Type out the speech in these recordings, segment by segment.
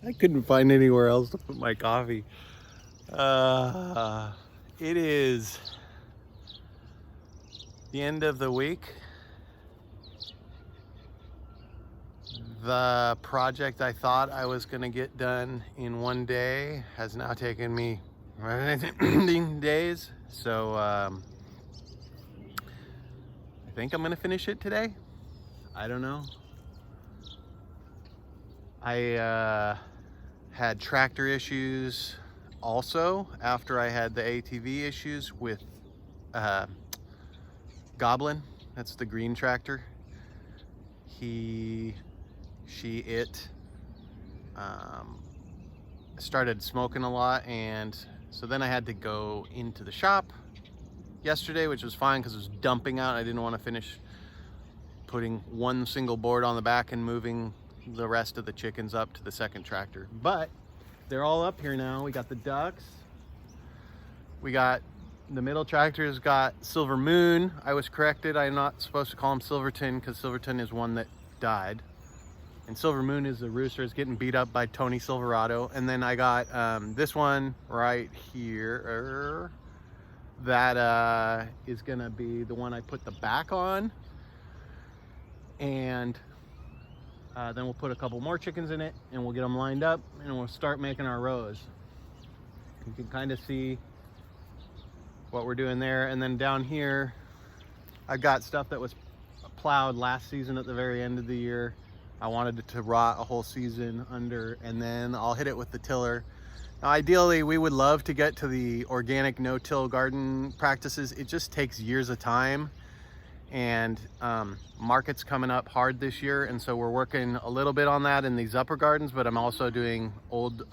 I couldn't find anywhere else to put my coffee. It is the end of the week. The project I thought I was going to get done in one day has now taken me days. So I think I'm going to finish it today. I don't know. I had tractor issues also after I had the ATV issues with Goblin. That's the green tractor. It started smoking a lot, and so then I had to go into the shop yesterday, which was fine because it was dumping out. I didn't want to finish putting one single board on the back and moving the rest of the chickens up to the second tractor. But they're all up here now. We got the ducks. We got the middle tractor's got Silver Moon. I was corrected. I'm not supposed to call him Silverton because Silverton is one that died. And Silver Moon is the rooster. It's getting beat up by Tony Silverado. And then I got this one right here. That is gonna be the one I put the back on. And then we'll put a couple more chickens in it and we'll get them lined up and we'll start making our rows. You can kind of see what we're doing there. And then down here, I've got stuff that was plowed last season at the very end of the year. I wanted it to rot a whole season under, and then I'll hit it with the tiller. Now, ideally, we would love to get to the organic no-till garden practices. It just takes years of time, and market's coming up hard this year, and so we're working a little bit on that in these upper gardens, but I'm also doing old,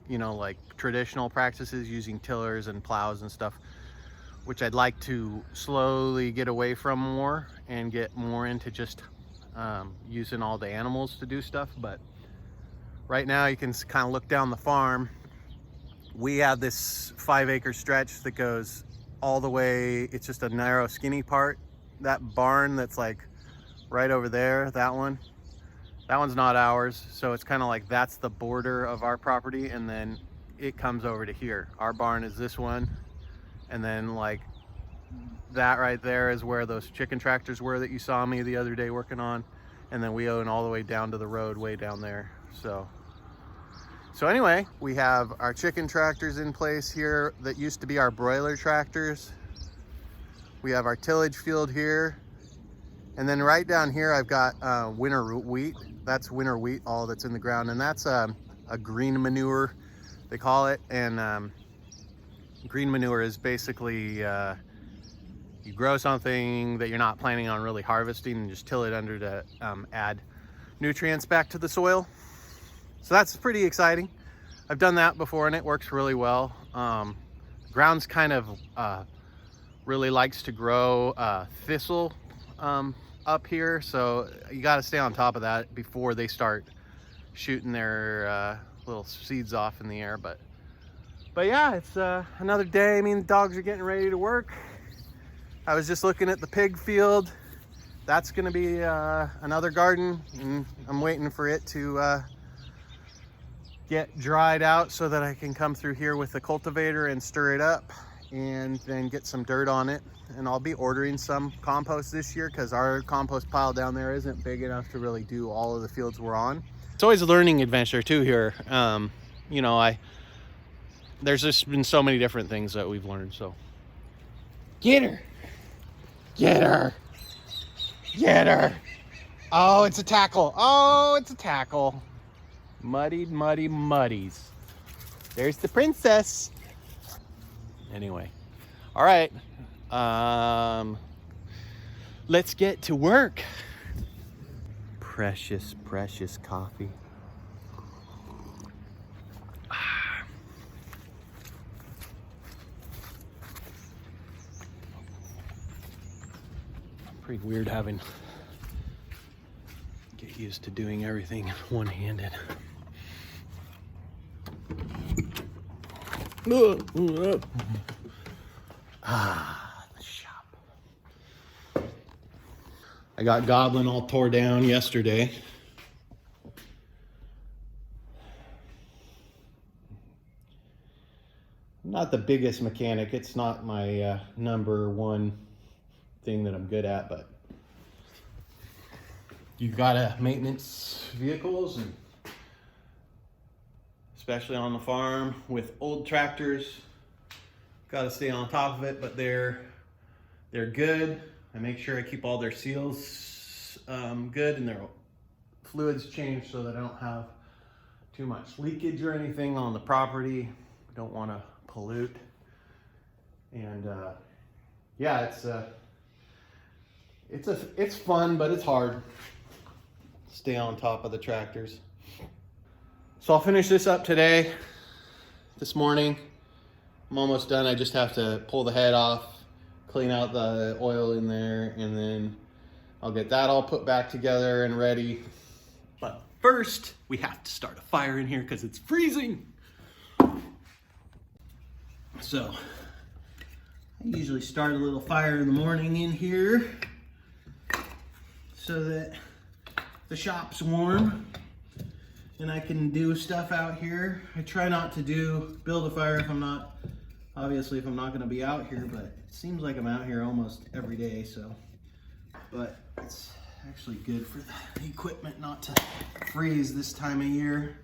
like traditional practices using tillers and plows and stuff, which I'd like to slowly get away from more and get more into just using all the animals to do stuff. But right now you can kind of look down the farm. We have this 5-acre stretch that goes all the way. It's just a narrow, skinny part. That barn that's like right over there, that one's not ours. So it's kind of like that's the border of our property, and then it comes over to here. Our barn is this one, and then like that right there is where those chicken tractors were that you saw me the other day working on, and then we own all the way down to the road way down there. So anyway, we have our chicken tractors in place here that used to be our broiler tractors. We have our tillage field here, and then right down here I've got winter wheat. That's winter wheat, all that's in the ground, and that's a green manure, they call it. And green manure is basically you grow something that you're not planning on really harvesting and just till it under to add nutrients back to the soil. So that's pretty exciting. I've done that before and it works really well. Ground's kind of really likes to grow thistle up here, so you got to stay on top of that before they start shooting their little seeds off in the air. But yeah, it's another day. I mean, the dogs are getting ready to work. I was just looking at the pig field. That's gonna be another garden, and I'm waiting for it to get dried out so that I can come through here with the cultivator and stir it up and then get some dirt on it. And I'll be ordering some compost this year because our compost pile down there isn't big enough to really do all of the fields we're on. It's always a learning adventure too here. There's just been so many different things that we've learned. So get her. Get her. Get her. Oh, it's a tackle. Oh, it's a tackle. Muddied, muddy, muddies. There's the princess. Anyway. All right. Let's get to work. Precious, precious coffee. Pretty weird having get used to doing everything one-handed. The shop. I got Goblin all tore down yesterday. not the biggest mechanic. It's not my number one thing that I'm good at, but you gotta maintenance vehicles, and especially on the farm with old tractors, gotta stay on top of it. But they're good. I make sure I keep all their seals good and their fluids changed so that I don't have too much leakage or anything on the property. Don't want to pollute. And yeah, it's fun, but it's hard. Stay on top of the tractors. So I'll finish this up today, this morning. I'm almost done. I just have to pull the head off, clean out the oil in there, and then I'll get that all put back together and ready. But first, we have to start a fire in here because it's freezing. So I usually start a little fire in the morning in here so that the shop's warm and I can do stuff out here. I try not to build a fire if I'm not going to be out here, but it seems like I'm out here almost every day, so. But it's actually good for the equipment not to freeze this time of year,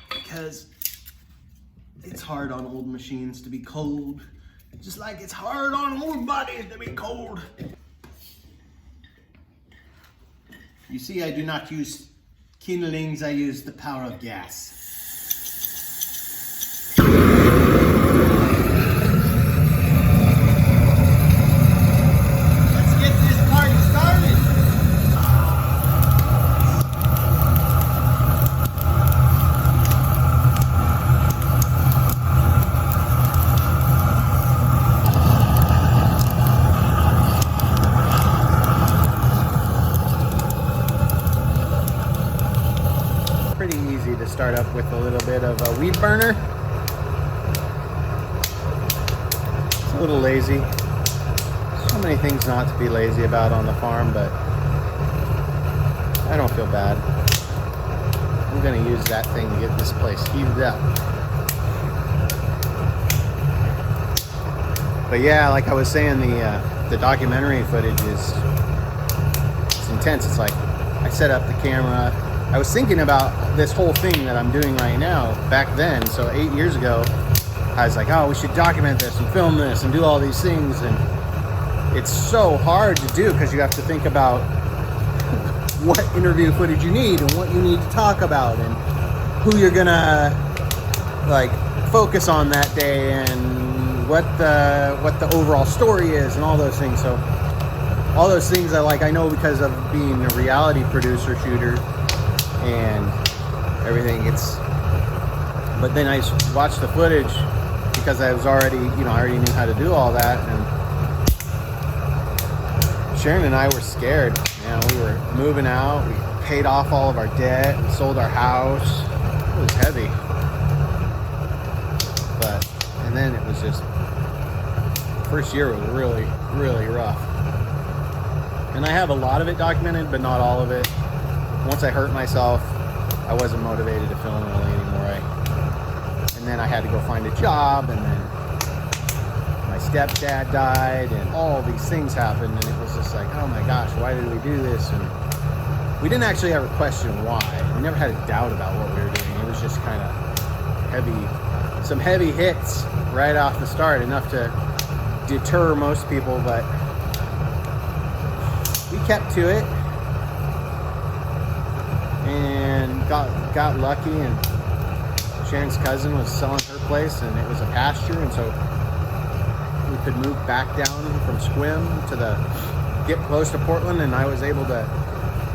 because it's hard on old machines to be cold, just like it's hard on old bodies to be cold. You see, I do not use kindlings, I use the power of gas. Start up with a little bit of a weed burner. It's a little lazy. So many things not to be lazy about on the farm, but I don't feel bad. I'm gonna use that thing to get this place heated up. But yeah, like I was saying, the documentary footage is intense. It's like I set up the camera. I was thinking about this whole thing that I'm doing right now back then. So 8 years ago, I was like, oh, we should document this and film this and do all these things. And it's so hard to do because you have to think about what interview footage you need and what you need to talk about and who you're gonna like focus on that day and what the overall story is and all those things. So all those things I know because of being a reality producer shooter and everything. But then I watched the footage because I was already, I already knew how to do all that. And Sharon and I were scared. We were moving out. We paid off all of our debt and sold our house. It was heavy. And then it was just, first year was really, really rough. And I have a lot of it documented, but not all of it. Once I hurt myself, I wasn't motivated to film really anymore. And then I had to go find a job, and then my stepdad died, and all these things happened, and it was just like, oh my gosh, why did we do this? And we didn't actually ever question why. We never had a doubt about what we were doing. It was just kind of some heavy hits right off the start, enough to deter most people, but we kept to it. And got lucky, and Sharon's cousin was selling her place, and it was a pasture, and so we could move back down from Squim to get close to Portland, and I was able to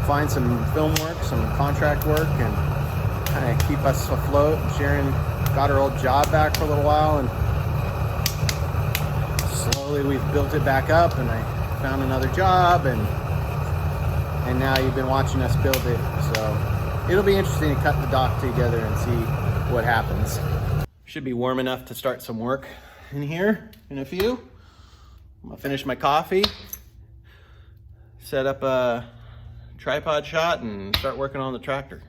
find some film work, some contract work, and kind of keep us afloat. And Sharon got her old job back for a little while, and slowly we've built it back up, and I found another job, and now you've been watching us build it. So it'll be interesting to cut the dock together and see what happens. Should be warm enough to start some work in here in a few. I'm gonna finish my coffee, set up a tripod shot, and start working on the tractor.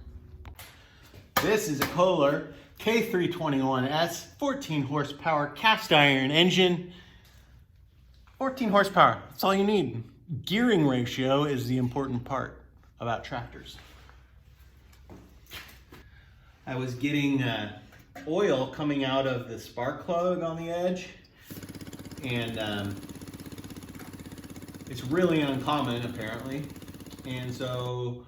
This is a Kohler K321S, 14 horsepower cast iron engine. 14 horsepower, that's all you need. Gearing ratio is the important part about tractors. I was getting oil coming out of the spark plug on the edge, and it's really uncommon apparently. And so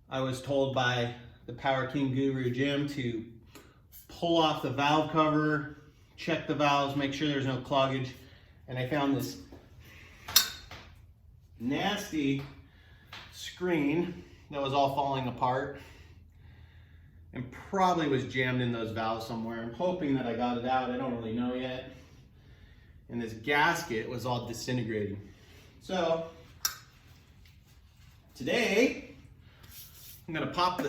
I was told by the Power King Guru Jim to pull off the valve cover, check the valves, make sure there's no cloggage. And I found this nasty screen that was all falling apart and probably was jammed in those valves somewhere. I'm hoping that I got it out. I don't really know yet. And this gasket was all disintegrating. So today I'm gonna pop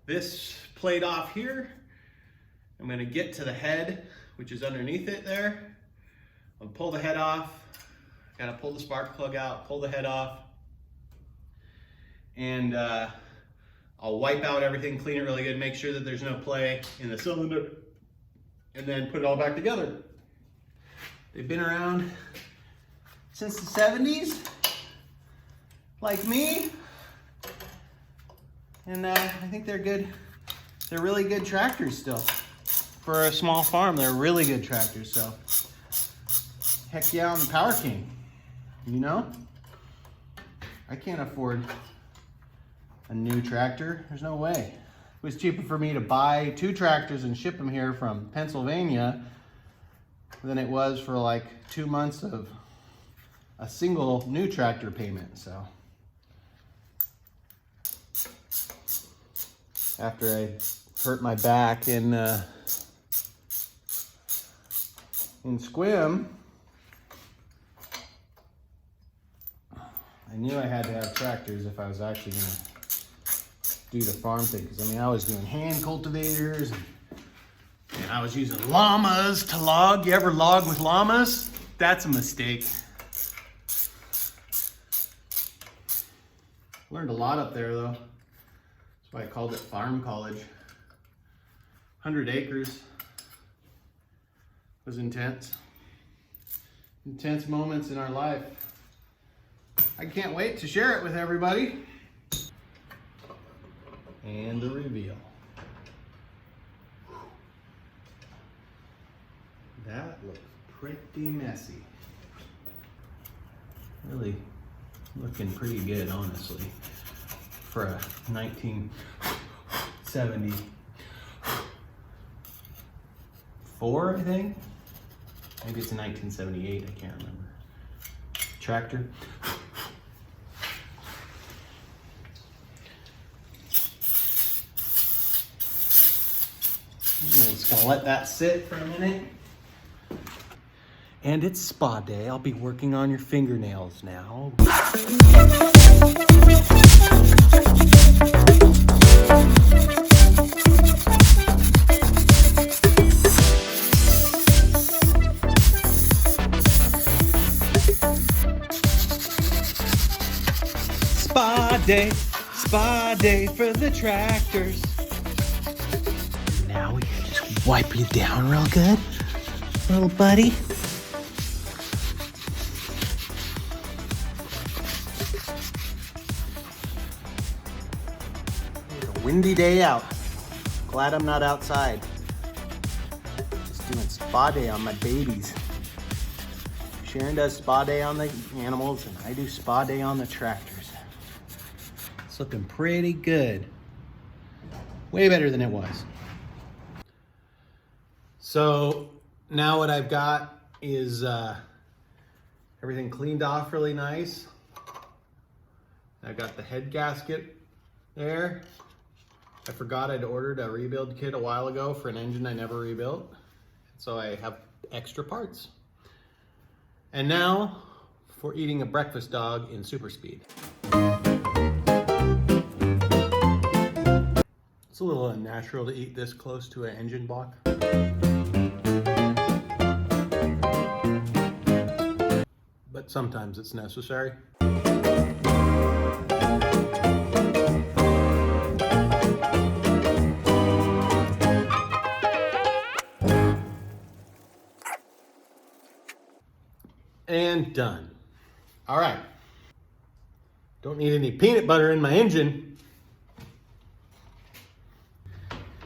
this plate off here. I'm gonna get to the head, which is underneath it there. I'll pull the head off. Gotta pull the spark plug out, pull the head off. And I'll wipe out everything, clean it really good, make sure that there's no play in the cylinder, and then put it all back together. They've been around since the 70s, like me. And I think they're good. They're really good tractors still. For a small farm, they're really good tractors, so. Heck yeah, I'm the Power King, you know? I can't afford a new tractor, there's no way. It was cheaper for me to buy 2 tractors and ship them here from Pennsylvania than it was for like 2 months of a single new tractor payment, so. After I hurt my back in Squim, I knew I had to have tractors if I was actually gonna do the farm thing. Because I mean, I was doing hand cultivators, and I was using llamas to log. You ever log with llamas? That's a mistake. Learned a lot up there though. That's why I called it farm college. 100 acres. Was intense. Intense moments in our life. I can't wait to share it with everybody. And the reveal. That looks pretty messy. Really looking pretty good, honestly, for a 1974, I think. Maybe it's a 1978, I can't remember. Tractor. I'm just gonna let that sit for a minute. And it's spa day. I'll be working on your fingernails now. Spa day for the tractors. Now we can just wipe you down real good, little buddy. It's a windy day out. Glad I'm not outside. Just doing spa day on my babies. Sharon does spa day on the animals, and I do spa day on the tractors. It's looking pretty good. Way better than it was. So now what I've got is everything cleaned off really nice. I've got the head gasket there. I forgot I'd ordered a rebuild kit a while ago for an engine I never rebuilt. So I have extra parts. And now for eating a breakfast dog in super speed. It's a little unnatural to eat this close to an engine block. But sometimes it's necessary. and done. All right. Don't need any peanut butter in my engine.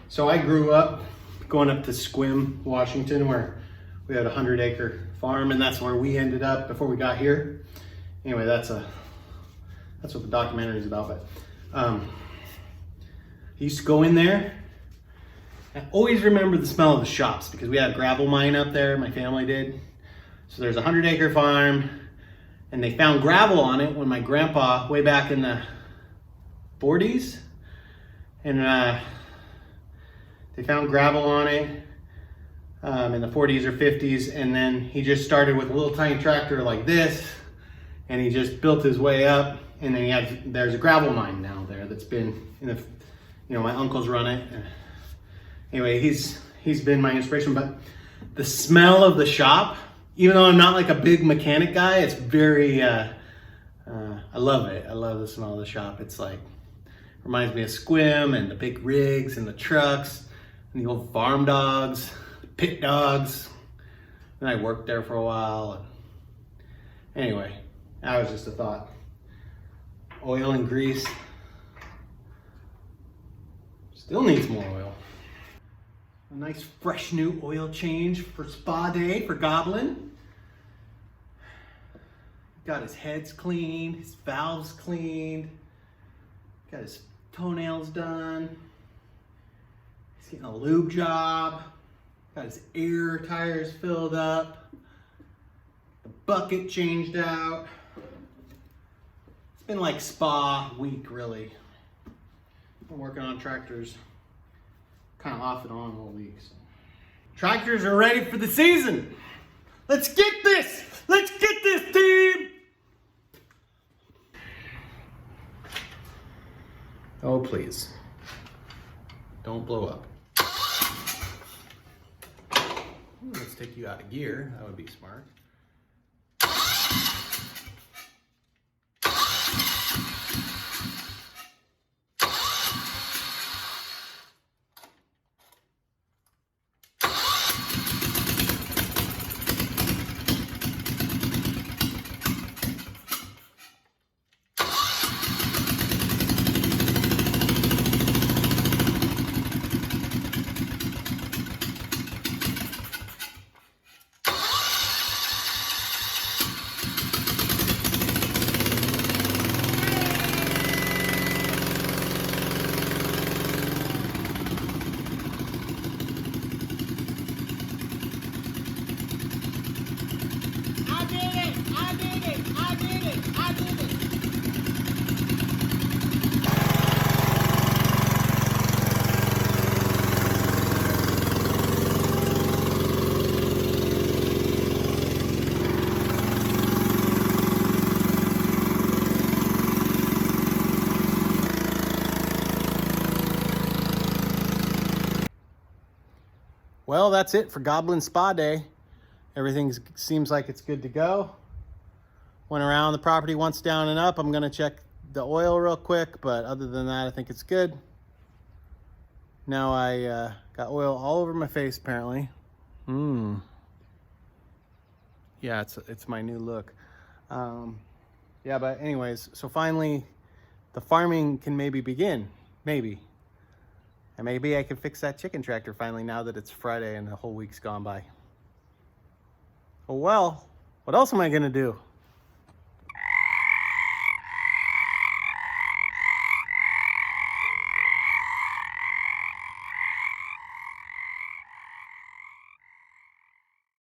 So I grew up going up to Sequim, Washington, where we had a 100-acre farm, and that's where we ended up before we got here. Anyway, that's what the documentary is about. But I used to go in there. I always remember the smell of the shops because we had a gravel mine up there. My family did. So there's a 100-acre farm, and they found gravel on it when my grandpa, way back in the 40s, and they found gravel on it in the 40s or 50s, and then he just started with a little tiny tractor like this, and he just built his way up, and then there's a gravel mine now there that's been in the, my uncles run it. Anyway, he's been my inspiration, but the smell of the shop, even though I'm not like a big mechanic guy, it's very, I love it. I love the smell of the shop. It's like, reminds me of Sequim and the big rigs and the trucks and the old farm dogs, pit dogs. And I worked there for a while. Anyway, that was just a thought. Oil and grease. Still needs more oil. A nice fresh new oil change for spa day for Goblin. Got his heads cleaned, his valves cleaned, got his toenails done. He's getting a lube job. Got his air tires filled up. The bucket changed out. It's been like spa week, really. Been working on tractors kind of off and on all week. So. Tractors are ready for the season. Let's get this. Let's get this, team. Oh, please. Don't blow up. Let's take you out of gear. That would be smart. Well, that's it for Goblin Spa Day. Everything seems like it's good to go. Went around the property once down and up. I'm gonna check the oil real quick, but other than that, I think it's good. Now I got oil all over my face, apparently. Yeah, it's my new look. Yeah, but anyways, so finally the farming can maybe begin, maybe. And maybe I can fix that chicken tractor finally now that it's Friday and the whole week's gone by. Oh well, what else am I gonna do?